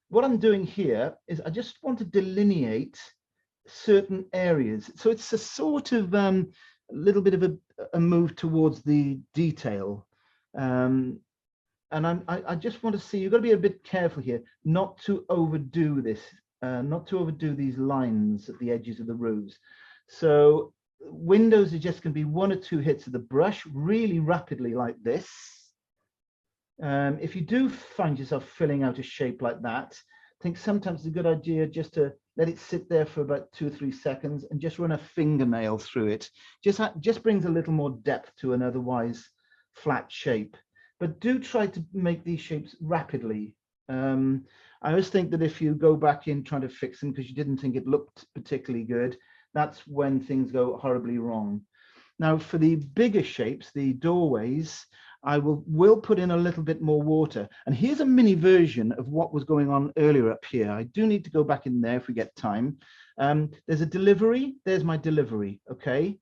what I'm doing here is I just want to delineate certain areas. So it's a sort of a little bit of a move towards the detail. And I just want to see, you've got to be a bit careful here, not to overdo this, not to overdo these lines at the edges of the roofs. So windows are just going to be 1 or 2 hits of the brush really rapidly like this. If you do find yourself filling out a shape like that, I think sometimes it's a good idea just to let it sit there for about 2 or 3 seconds and just run a fingernail through it. Just brings a little more depth to an otherwise flat shape. But do try to make these shapes rapidly. I always think that if you go back in trying to fix them because you didn't think it looked particularly good, that's when things go horribly wrong. Now, for the bigger shapes, the doorways, I will put in a little bit more water. And here's a mini version of what was going on earlier up here. I do need to go back in there if we get time. There's a delivery. There's my delivery, okay?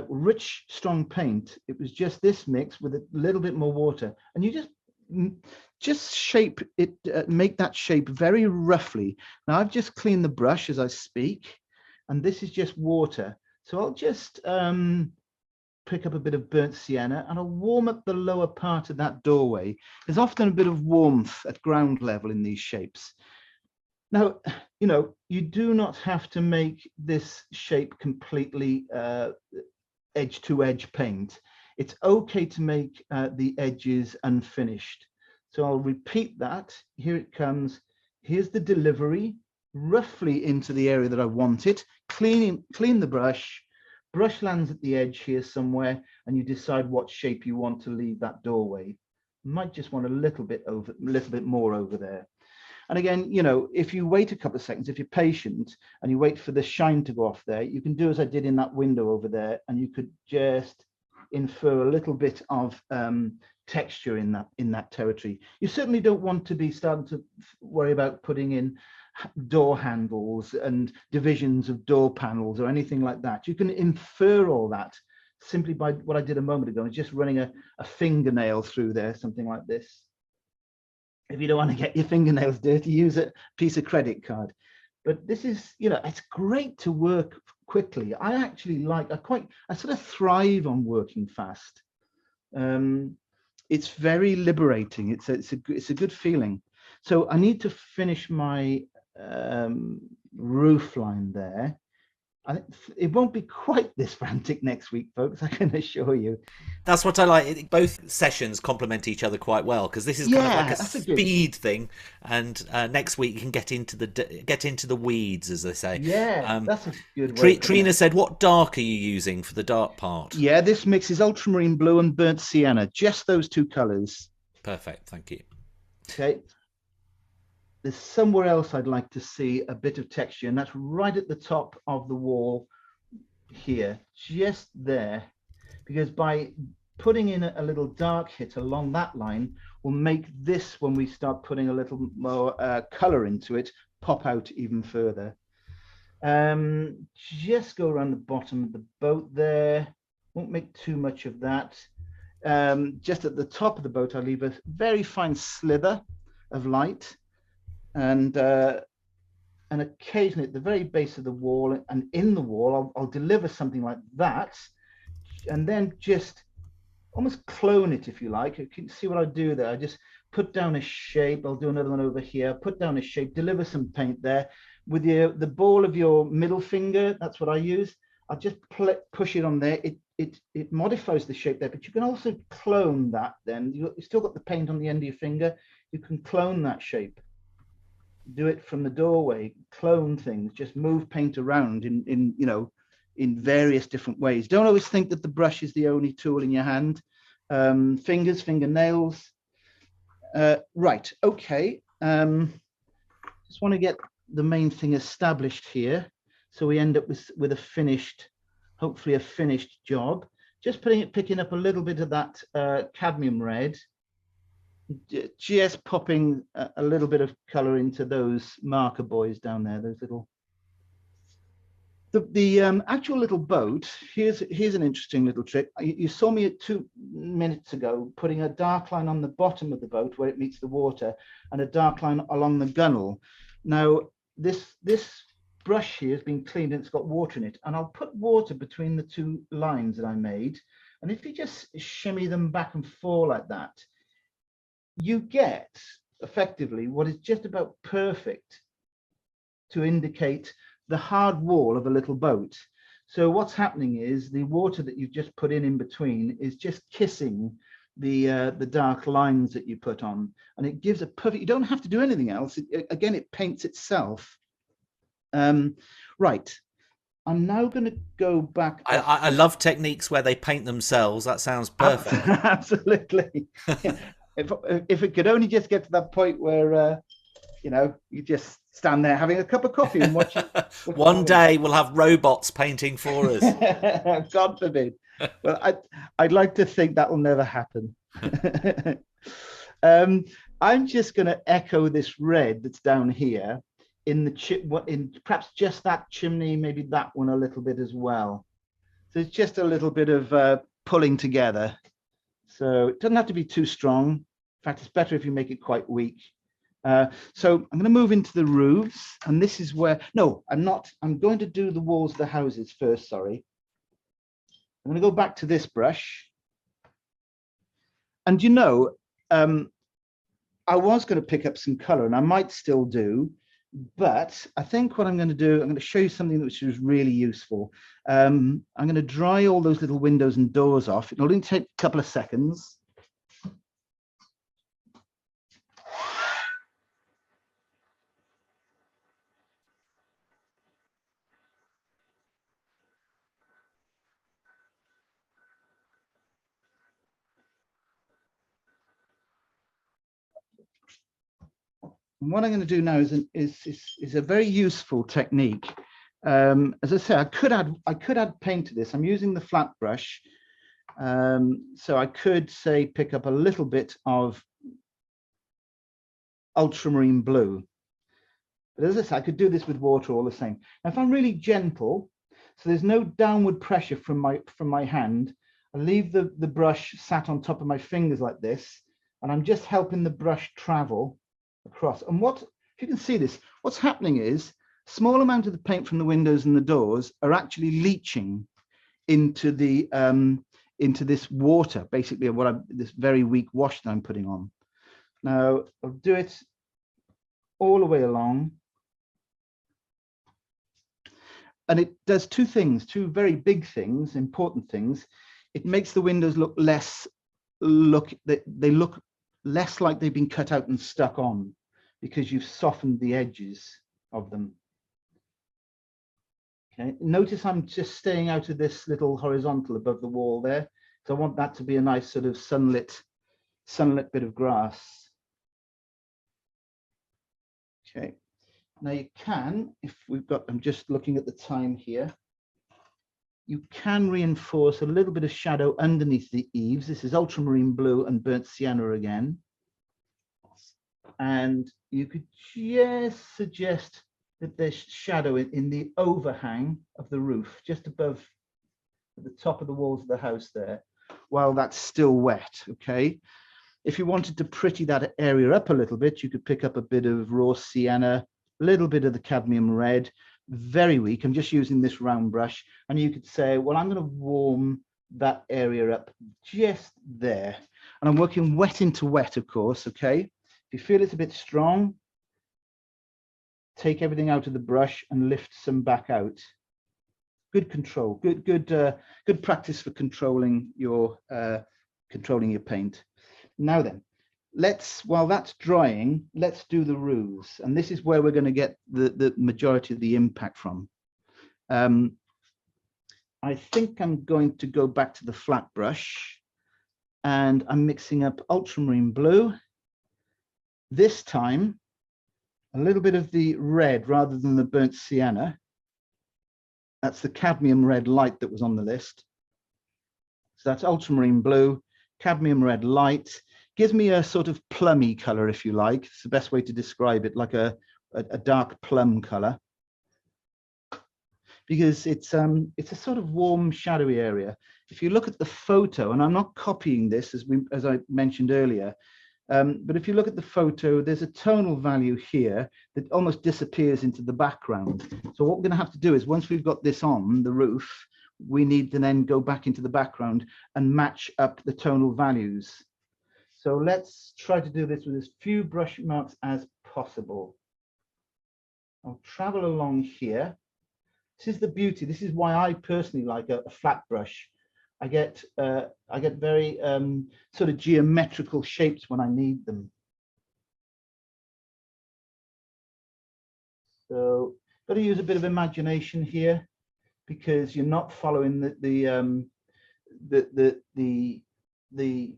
Rich, strong paint. It was just this mix with a little bit more water. And you just shape it, make that shape very roughly. Now, I've just cleaned the brush as I speak, and this is just water. So I'll just pick up a bit of burnt sienna and I'll warm up the lower part of that doorway. There's often a bit of warmth at ground level in these shapes. Now, you know, you do not have to make this shape completely edge to edge paint. It's okay to make the edges unfinished. So I'll repeat that. Here it comes. Here's the delivery, roughly into the area that I want it. Clean the brush. Brush lands at the edge here somewhere, and you decide what shape you want to leave that doorway. You might just want a little bit more over there. And again, you know, if you wait a couple of seconds, if you're patient and you wait for the shine to go off there, you can do as I did in that window over there, and you could just infer a little bit of texture in that territory. You certainly don't want to be starting to worry about putting in door handles and divisions of door panels or anything like that. You can infer all that simply by what I did a moment ago, just running a fingernail through there, something like this. If you don't want to get your fingernails dirty, use a piece of credit card. But this is, you know, it's great to work quickly. I actually I sort of thrive on working fast. It's very liberating. It's a good feeling. So I need to finish my roof line there. I think it won't be quite this frantic next week, folks, I can assure you. That's what I like. Both sessions complement each other quite well, because this is kind of like a speed thing, and next week you can get into the weeds, as they say. Yeah, that's a good way. Trina said, what dark are you using for the dark part? Yeah, this mix is ultramarine blue and burnt sienna, just those 2 colors. Perfect, thank you. Okay. There's somewhere else I'd like to see a bit of texture, and that's right at the top of the wall here, just there, because by putting in a little dark hit along that line will make this, when we start putting a little more color into it, pop out even further. Just go around the bottom of the boat there. Won't make too much of that. Just at the top of the boat, I'll leave a very fine slither of light. And occasionally at the very base of the wall and in the wall, I'll deliver something like that, and then just almost clone it, if you like. You can see what I do there. I just put down a shape. I'll do another one over here. Put down a shape, deliver some paint there with the ball of your middle finger. That's what I use. I'll just push it on there. It modifies the shape there, but you can also clone that. Then you still got the paint on the end of your finger. You can clone that shape. Do it from the doorway, clone things, just move paint around in various different ways. Don't always think that the brush is the only tool in your hand. Fingers, fingernails. Right, okay. Just want to get the main thing established here, so we end up with a finished, hopefully a finished job. Just picking up a little bit of that cadmium red, just popping a little bit of color into those marker boys down there, those little The actual little boat, here's an interesting little trick. You saw me 2 minutes ago putting a dark line on the bottom of the boat where it meets the water and a dark line along the gunnel. Now, this brush here has been cleaned and it's got water in it, and I'll put water between the 2 lines that I made. And if you just shimmy them back and forth like that, you get effectively what is just about perfect to indicate the hard wall of a little boat. So what's happening is the water that you've just put in between is just kissing the dark lines that you put on, and it gives a perfect, you don't have to do anything else. Again, it paints itself. Right, I'm now going to go back. I love techniques where they paint themselves. That sounds perfect. Absolutely. Yeah. If it could only just get to that point where you know, you just stand there having a cup of coffee and watching. One day we'll have robots painting for us. God forbid. Well, I'd like to think that will never happen. I'm just going to echo this red that's down here in perhaps just that chimney, maybe that one a little bit as well. So it's just a little bit of pulling together. So it doesn't have to be too strong. In fact, it's better if you make it quite weak. So I'm going to move into the roofs, and this is where, no, I'm not. I'm going to do the walls of the houses first, sorry. I'm going to go back to this brush. And you know, I was going to pick up some color, and I might still do, but I think what I'm going to do, I'm going to show you something which is really useful. I'm going to dry all those little windows and doors off. It'll only take a couple of seconds. And what I'm going to do now is a very useful technique. As I say, I could add paint to this. I'm using the flat brush, so I could say pick up a little bit of ultramarine blue. But as I say, I could do this with water all the same. Now, if I'm really gentle, so there's no downward pressure from my hand, I leave the brush sat on top of my fingers like this, and I'm just helping the brush travel across. And if you can see this, what's happening is small amount of the paint from the windows and the doors are actually leaching into the into this water, basically this very weak wash that I'm putting on. Now I'll do it all the way along, and it does 2 things, 2 very big things, important things. It makes the windows look they look less like they've been cut out and stuck on, because you've softened the edges of them. Okay, notice I'm just staying out of this little horizontal above the wall there. So I want that to be a nice sort of sunlit bit of grass. Okay, now you can, I'm just looking at the time here, you can reinforce a little bit of shadow underneath the eaves. This is ultramarine blue and burnt sienna again. And you could just suggest that there's shadow in the overhang of the roof, just above the top of the walls of the house there, while that's still wet, okay? If you wanted to pretty that area up a little bit, you could pick up a bit of raw sienna, a little bit of the cadmium red, very weak. I'm just using this round brush, and you could say, well, I'm going to warm that area up just there. And I'm working wet into wet, of course, okay? If you feel it's a bit strong, take everything out of the brush and lift some back out. Good control, good practice for controlling your paint. Now then, while that's drying, let's do the roofs, and this is where we're going to get the majority of the impact from. I think I'm going to go back to the flat brush, and I'm mixing up ultramarine blue. This time, a little bit of the red rather than the burnt sienna. That's the cadmium red light that was on the list. So that's ultramarine blue, cadmium red light. Gives me a sort of plummy color, if you like. It's the best way to describe it, like a dark plum color. because it's a sort of warm, shadowy area. If you look at the photo, and I'm not copying this as I mentioned earlier, but if you look at the photo, there's a tonal value here that almost disappears into the background. So what we're going to have to do is, once we've got this on the roof, we need to then go back into the background and match up the tonal values. So let's try to do this with as few brush marks as possible. I'll travel along here. This is the beauty. This is why I personally like a flat brush. I get very sort of geometrical shapes when I need them. So got to use a bit of imagination here, because you're not following the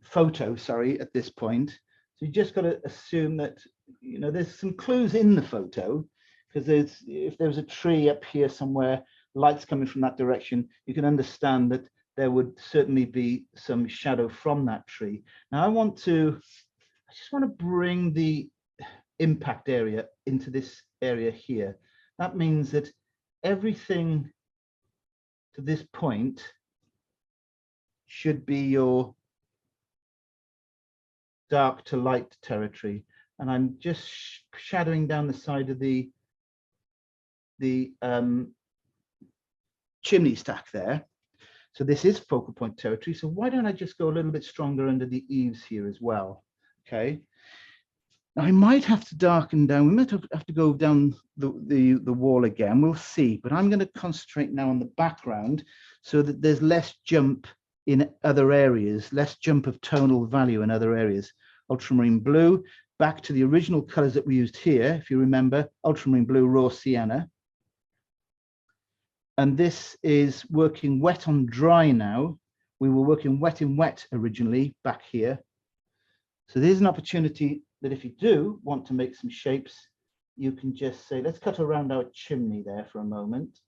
photo, sorry, at this point. So you just got to assume that, you know, there's some clues in the photo, because if there's a tree up here somewhere, light's coming from that direction, you can understand that there would certainly be some shadow from that tree. Now I just want to bring the impact area into this area here. That means that everything to this point should be your dark to light territory. And I'm just shadowing down the side of the chimney stack there. So this is focal point territory. So why don't I just go a little bit stronger under the eaves here as well? Okay. Now I might have to darken down. We might have to go down the wall again. We'll see. But I'm going to concentrate now on the background so that there's less jump in other areas, less jump of tonal value in other areas. Ultramarine blue, back to the original colors that we used here. If you remember, ultramarine blue, raw sienna. And this is working wet on dry now. We were working wet in wet originally back here. So there's an opportunity that if you do want to make some shapes, you can just say, let's cut around our chimney there for a moment.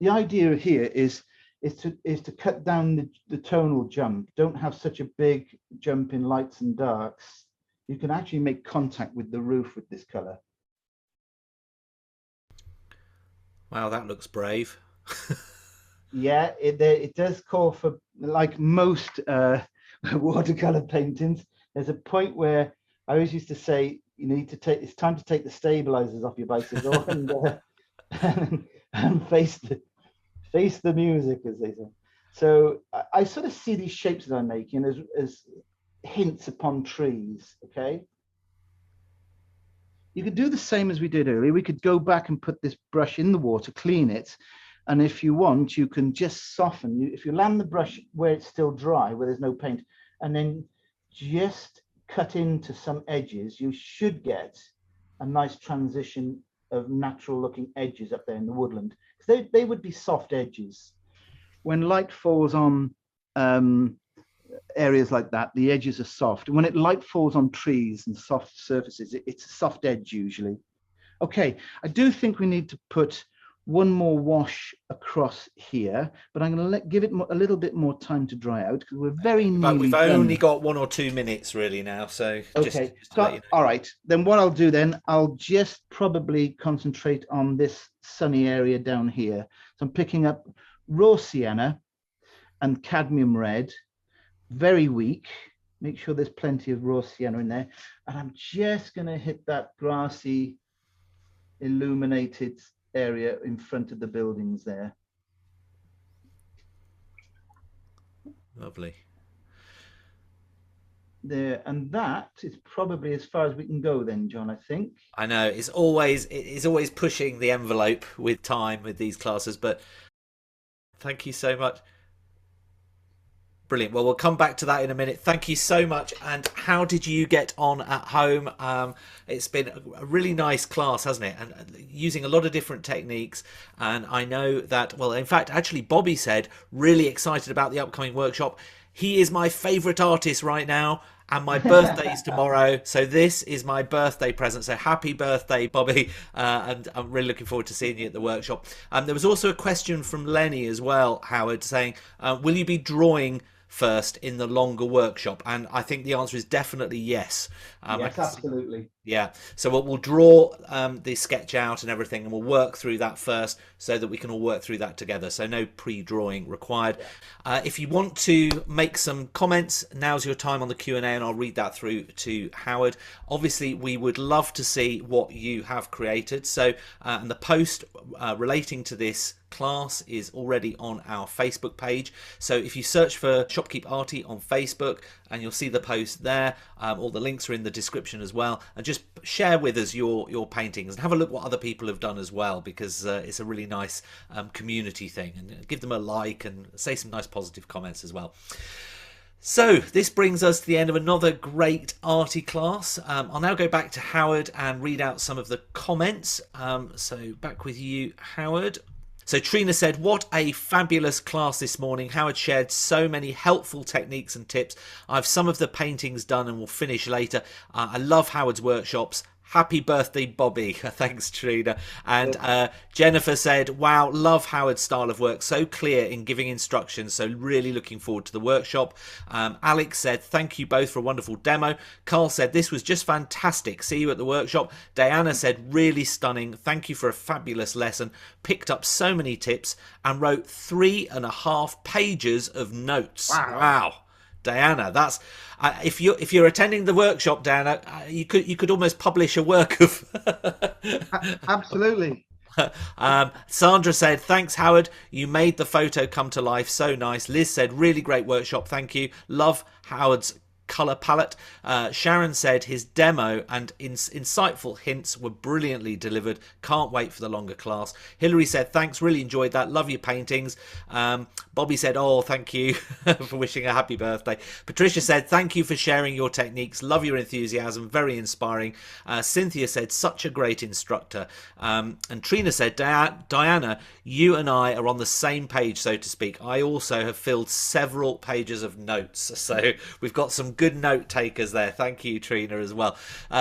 The idea here is to cut down the tonal jump. Don't have such a big jump in lights and darks. You can actually make contact with the roof with this color. Wow, that looks brave. Yeah, it does call for, like most watercolor paintings, there's a point where I always used to say, you need to it's time to take the stabilizers off your bicycle and face the music, as they say. So I sort of see these shapes that I'm making as hints upon trees. Okay. You could do the same as we did earlier. We could go back and put this brush in the water, clean it. And if you want, you can just soften. If you land the brush where it's still dry, where there's no paint, and then just cut into some edges, you should get a nice transition of natural looking edges up there in the woodland. Because they would be soft edges. When light falls on areas like that, the edges are soft. And when light falls on trees and soft surfaces, it's a soft edge usually. Okay, I do think we need to put one more wash across here, but I'm going to give it a little bit more time to dry out because we're very nearly But we've done. only got 1 or 2 minutes really now, so okay. just to let you know. All right, then what I'll do then, I'll just probably concentrate on this sunny area down here. So I'm picking up raw sienna and cadmium red, very weak. Make sure there's plenty of raw sienna in there, and I'm just going to hit that grassy illuminated area in front of the buildings there. Lovely. There, and that is probably as far as we can go then, John, I think. I know it's always pushing the envelope with time with these classes, but thank you so much. Brilliant. Well, we'll come back to that in a minute. Thank you so much. And how did you get on at home? It's been a really nice class, hasn't it? And using a lot of different techniques. And I know that, well, in fact, actually, Bobby said, really excited about the upcoming workshop. He is my favourite artist right now. And my birthday is tomorrow. So this is my birthday present. So happy birthday, Bobby. And I'm really looking forward to seeing you at the workshop. There was also a question from Lenny as well, Howard, saying, will you be drawing first in the longer workshop? And I think the answer is definitely yes. Yes, absolutely. Yeah, so we'll draw the sketch out and everything, and we'll work through that first so that we can all work through that together. So no pre-drawing required. If you want to make some comments, now's your time on the Q&A, and I'll read that through to Howard. Obviously, we would love to see what you have created. So, and the post relating to this class is already on our Facebook page. So if you search for Shopkeep Arty on Facebook, and you'll see the post there. All the links are in the description as well. And just share with us your paintings and have a look what other people have done as well, because it's a really nice community thing. And give them a like and say some nice positive comments as well. So this brings us to the end of another great arty class. I'll now go back to Howard and read out some of the comments. So back with you, Howard. So Trina said, what a fabulous class this morning. Howard shared so many helpful techniques and tips. I've some of the paintings done and will finish later. I love Howard's workshops. Happy birthday, Bobby. Thanks, Trina. And Jennifer said, wow, love Howard's style of work. So clear in giving instructions. So really looking forward to the workshop. Alex said, thank you both for a wonderful demo. Carl said, this was just fantastic. See you at the workshop. Diana said, really stunning. Thank you for a fabulous lesson. Picked up so many tips and wrote 3.5 pages of notes. Wow. Diana, that's if you're attending the workshop, Diana, you could almost publish a work of Absolutely. Sandra said, thanks, Howard, you made the photo come to life, so nice. Liz said, really great workshop, thank you. Love Howard's colour palette. Sharon said his demo and insightful hints were brilliantly delivered. Can't wait for the longer class. Hilary said, thanks, really enjoyed that. Love your paintings. Bobby said, oh, thank you for wishing a happy birthday. Patricia said, thank you for sharing your techniques. Love your enthusiasm. Very inspiring. Cynthia said, such a great instructor. And Trina said, Diana, you and I are on the same page, so to speak. I also have filled several pages of notes. So we've got some good note takers there. Thank you, Trina, as well.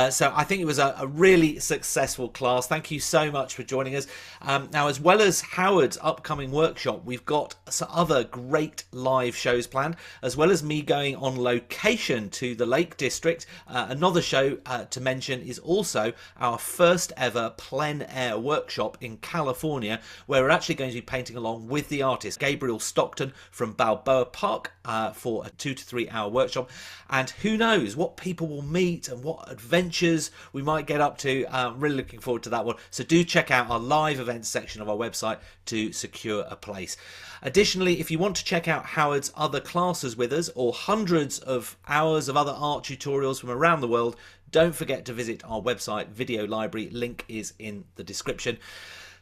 So I think it was a really successful class. Thank you so much for joining us. Now, as well as Howard's upcoming workshop, we've got some other great live shows planned, as well as me going on location to the Lake District. Another show to mention is also our first ever plein air workshop in California, where we're actually going to be painting along with the artist Gabriel Stockton from Balboa Park for a 2 to 3 hour workshop. And who knows what people will meet and what adventures we might get up to. Really looking forward to that one. So do check out our live events section of our website to secure a place. Additionally, if you want to check out Howard's other classes with us, or hundreds of hours of other art tutorials from around the world, don't forget to visit our website video library. Link is in the description.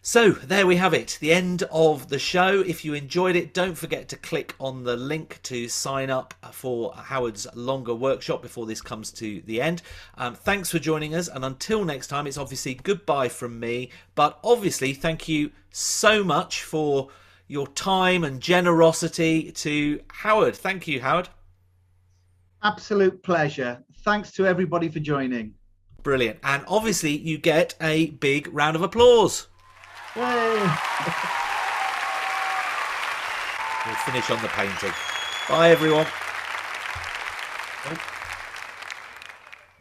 So there we have it, the end of the show. If you enjoyed it, don't forget to click on the link to sign up for Howard's longer workshop before this comes to the end. Thanks for joining us, and until next time, it's obviously goodbye from me, but obviously thank you so much for your time and generosity to Howard. Thank you, Howard. Absolute pleasure. Thanks to everybody for joining. Brilliant. And obviously you get a big round of applause. Yay. We'll finish on the painting. Bye, everyone. Oh.